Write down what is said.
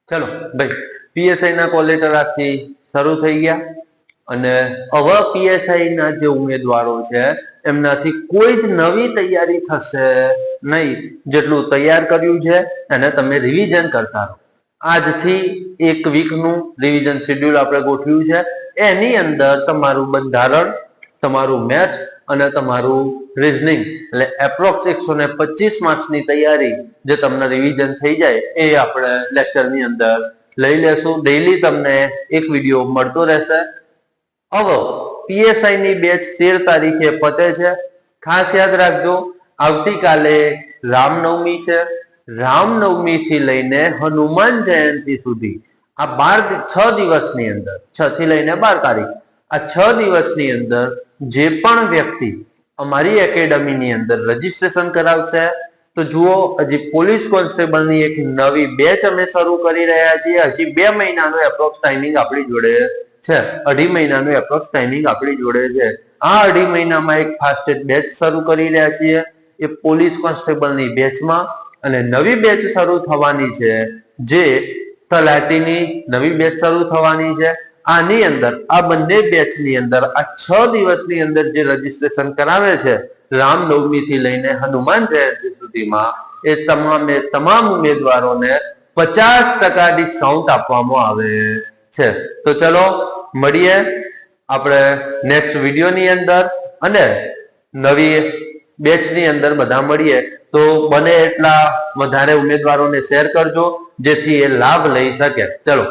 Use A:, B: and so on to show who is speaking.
A: ચલો ભાઈ, પીએસઆઈ ના કોલ લેટર આજથી શરૂ થઈ ગયા અને હવે પીએસઆઈ ના જે ઉમેદવારો છે એમનાથી કોઈ જ નવી તૈયારી થશે નહીં. જેટલું તૈયાર કર્યું છે એને તમે રિવિઝન કરતા રહો. આજથી એક વીકનું રિવિઝન શેડ્યુલ આપણે ગોઠવ્યું છે. એની અંદર તમારું બંધારણ, તમારું મેથ્સ અને તમારું રીઝનિંગ એટલે એપ્રોક્સ 125 માર્ક્સની તૈયારી જે તમને રિવિઝન થઈ જાય એ આપણે લેક્ચરની અંદર લઈ લેશું. ડેઈલી તમને એક વિડીયો મળતો રહેશે. હવે પીએસઆઈ ની બેચ 13 તારીખે પતે છે. ખાસ યાદ રાખજો, આવતીકાલે રામનવમી છે. રામનવમી થી લઈને હનુમાન જયંતિ સુધી આ 6 દિવસની અંદર, 6 થી લઈને 12 તારીખ, આ 6 દિવસની અંદર જે પણ વ્યક્તિ અમારી એકેડમીની અંદર રજીસ્ટ્રેશન કરાવશે તો જુઓ, હજી પોલીસ કોન્સ્ટેબલની એક નવી બેચ અમે શરૂ કરી રહ્યા છીએ. હજી 2 મહિનાનો એપ્રોક્સ ટાઈમિંગ આપણી જોડે છે, 2.5 મહિનાનો એપ્રોક્સ ટાઈમિંગ આપણી જોડે છે. આ 2.5 મહિનામાં એક ફાસ્ટેસ્ટ બેચ શરૂ કરી રહ્યા છીએ એ પોલીસ કોન્સ્ટેબલની બેચમાં, અને નવી બેચ શરૂ થવાની છે જે તલાટીની નવી બેચ શરૂ થવાની છે. આની અંદર આ બંને બેચની અંદર આ 6 દિવસની અંદર જે રજીસ્ટ્રેશન કરાવે છે રામનવમી થી લઈને હનુમાન જયંતિ સુધીમાં, એ તમામ ઉમેદવારોને 50% ડિસ્કાઉન્ટ આપવામાં આવે છે. તો ચલો મળીએ આપણે નેક્સ્ટ વિડીયોની અંદર અને નવી બેચની અંદર બધા મળીએ. તો બને એટલા વધારે ઉમેદવારોને શેર કરજો જેથી એ લાભ લઈ શકે. ચલો.